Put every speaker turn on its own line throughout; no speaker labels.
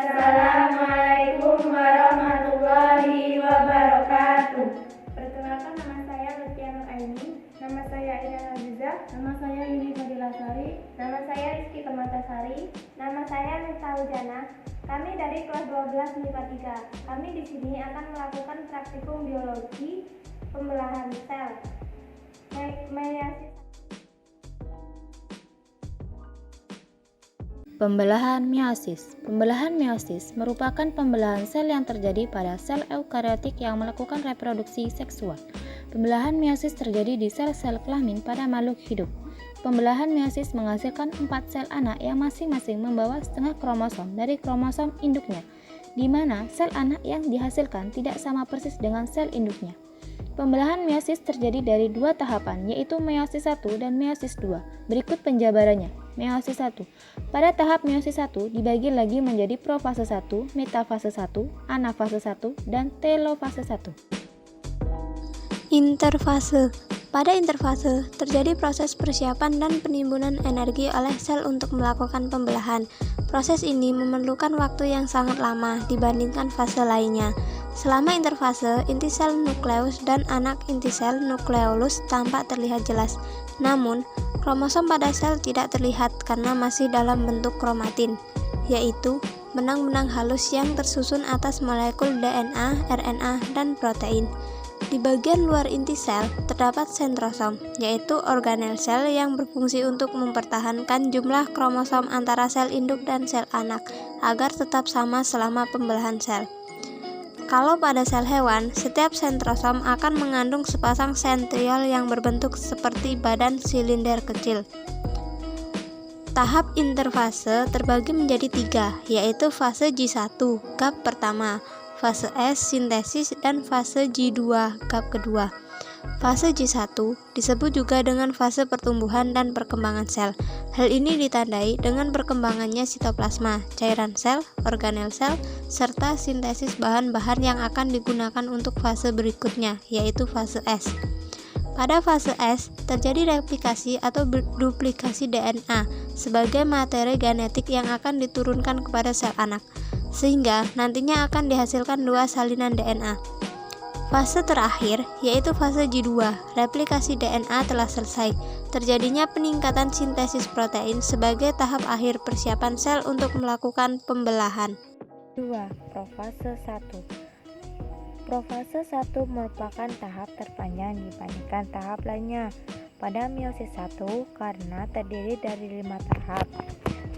Assalamualaikum warahmatullahi wabarakatuh.
Perkenalkan, nama saya Lutfi Aini.
Nama saya Ira Nabiza.
Nama saya Yuni Fadilasari.
Nama saya Rizky Permatasari.
Nama saya Nita Hujana. Kami dari kelas 12 MIPA 3. Kami di sini akan melakukan praktikum biologi pembelahan sel.
Pembelahan meiosis. Pembelahan meiosis merupakan pembelahan sel yang terjadi pada sel eukariotik yang melakukan reproduksi seksual. Pembelahan meiosis terjadi di sel-sel kelamin pada makhluk hidup. Pembelahan meiosis menghasilkan 4 sel anak yang masing-masing membawa setengah kromosom dari kromosom induknya, di mana sel anak yang dihasilkan tidak sama persis dengan sel induknya. Pembelahan meiosis terjadi dari 2 tahapan, yaitu meiosis 1 dan meiosis 2. Berikut penjabarannya. Meiosis 1. Pada tahap meiosis 1 dibagi lagi menjadi profase 1, metafase 1, anafase 1, dan telofase 1.
Interfase. Pada interfase, terjadi proses persiapan dan penimbunan energi oleh sel untuk melakukan pembelahan. Proses ini memerlukan waktu yang sangat lama dibandingkan fase lainnya. Selama interfase, inti sel nukleus dan anak inti sel nukleolus tampak terlihat jelas. Namun, kromosom pada sel tidak terlihat karena masih dalam bentuk kromatin, yaitu benang-benang halus yang tersusun atas molekul DNA, RNA, dan protein. Di bagian luar inti sel terdapat sentrosom, yaitu organel sel yang berfungsi untuk mempertahankan jumlah kromosom antara sel induk dan sel anak agar tetap sama selama pembelahan sel. Kalau pada sel hewan, setiap sentrosom akan mengandung sepasang sentriol yang berbentuk seperti badan silinder kecil. Tahap interfase terbagi menjadi 3, yaitu fase J1, gap pertama, fase S sintesis, dan fase J2, gap kedua. Fase J1 disebut juga dengan fase pertumbuhan dan perkembangan sel. Hal ini ditandai dengan perkembangannya sitoplasma, cairan sel, organel sel, serta sintesis bahan-bahan yang akan digunakan untuk fase berikutnya, yaitu fase S. Pada fase S, terjadi replikasi atau duplikasi DNA sebagai materi genetik yang akan diturunkan kepada sel anak, sehingga nantinya akan dihasilkan 2 salinan DNA. Fase terakhir, yaitu fase J2, replikasi DNA telah selesai. Terjadinya peningkatan sintesis protein sebagai tahap akhir persiapan sel untuk melakukan pembelahan.
2. Profase 1. Profase 1 merupakan tahap terpanjang dibandingkan tahap lainnya pada meiosis 1 karena terdiri dari 5 tahap,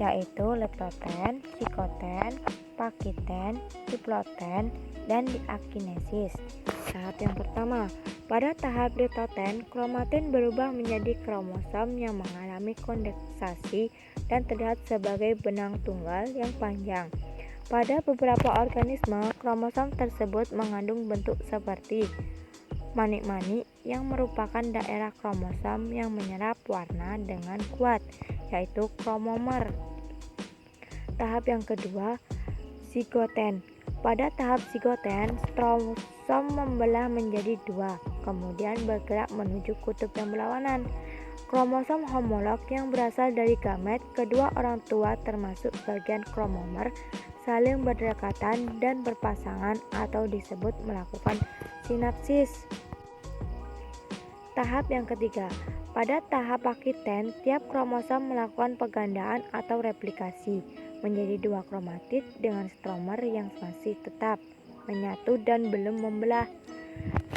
yaitu leptoten, sikoten, pakiten, diploten, dan diakinesis. Tahap yang pertama, pada tahap leptoten, kromatin berubah menjadi kromosom yang mengalami kondensasi dan terlihat sebagai benang tunggal yang panjang. Pada beberapa organisme, kromosom tersebut mengandung bentuk seperti manik-manik yang merupakan daerah kromosom yang menyerap warna dengan kuat, yaitu kromomer. Tahap yang kedua, zigoten. Pada tahap zigoten, stromosom membelah menjadi 2, kemudian bergerak menuju kutub yang berlawanan. Kromosom homolog yang berasal dari gamet kedua orang tua termasuk bagian kromomer saling berdekatan dan berpasangan atau disebut melakukan sinapsis. Tahap yang ketiga, pada tahap pakiten, tiap kromosom melakukan pegandaan atau replikasi menjadi 2 kromatid dengan stromer yang masih tetap menyatu dan belum membelah.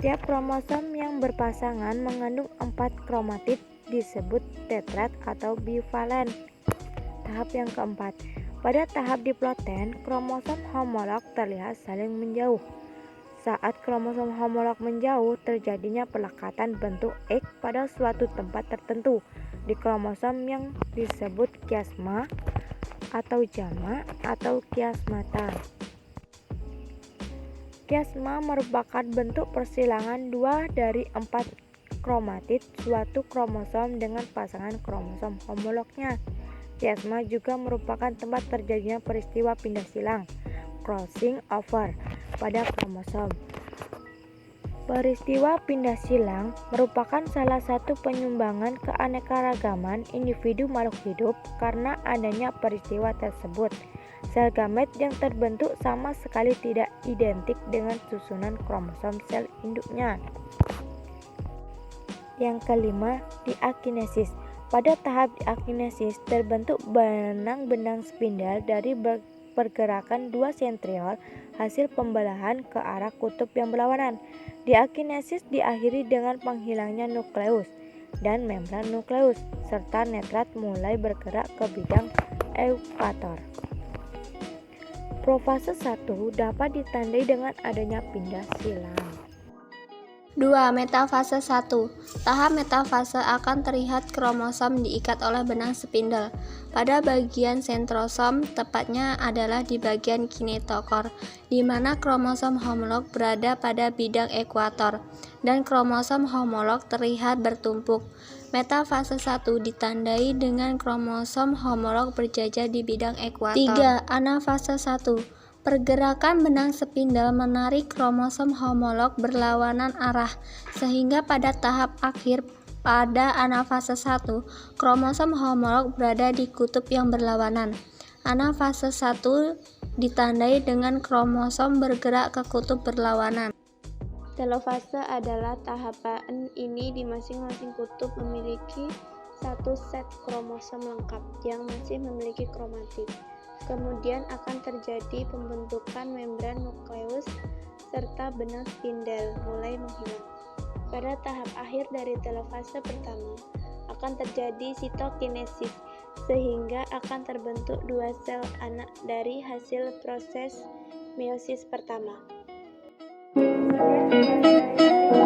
Tiap kromosom yang berpasangan mengandung 4 kromatid disebut tetrad atau bivalen. Tahap yang keempat, pada tahap diploten, kromosom homolog terlihat saling menjauh. Saat kromosom homolog menjauh, terjadinya pelekatan bentuk X pada suatu tempat tertentu di kromosom yang disebut kiasma atau jamak atau kiasmata. Kiasma merupakan bentuk persilangan 2 dari 4 kromatid suatu kromosom dengan pasangan kromosom homolognya. Kiasma juga merupakan tempat terjadinya peristiwa pindah silang, crossing over, pada kromosom. Peristiwa pindah silang merupakan salah satu penyumbangan keanekaragaman individu makhluk hidup. Karena adanya peristiwa tersebut, Sel gamet yang terbentuk sama sekali tidak identik dengan susunan kromosom sel induknya. Yang kelima, diakinesis. Pada tahap diakinesis terbentuk benang-benang spindel dari pergerakan dua sentriol hasil pembelahan ke arah kutub yang berlawanan. Diakinesis diakhiri dengan penghilangnya nukleus dan membran nukleus, serta netrat mulai bergerak ke bidang ekuator. Profase 1 dapat ditandai dengan adanya pindah silang.
2. Metafase 1. Tahap metafase akan terlihat kromosom diikat oleh benang spindel pada bagian sentrosom, tepatnya adalah di bagian kinetokor, di mana kromosom homolog berada pada bidang ekuator dan kromosom homolog terlihat bertumpuk. Metafase 1 ditandai dengan kromosom homolog berjajar di bidang ekuator. 3. Anafase 1. Pergerakan benang spindel menarik kromosom homolog berlawanan arah, sehingga pada tahap akhir pada anafase 1, kromosom homolog berada di kutub yang berlawanan. Anafase 1 ditandai dengan kromosom bergerak ke kutub berlawanan. Telofase adalah tahapan ini di masing-masing kutub memiliki satu set kromosom lengkap yang masih memiliki kromatid. Kemudian akan terjadi pembentukan membran nukleus serta benang spindel mulai menghilang. Pada tahap akhir dari telofase pertama akan terjadi sitokinesis, sehingga akan terbentuk dua sel anak dari hasil proses meiosis pertama.
Saya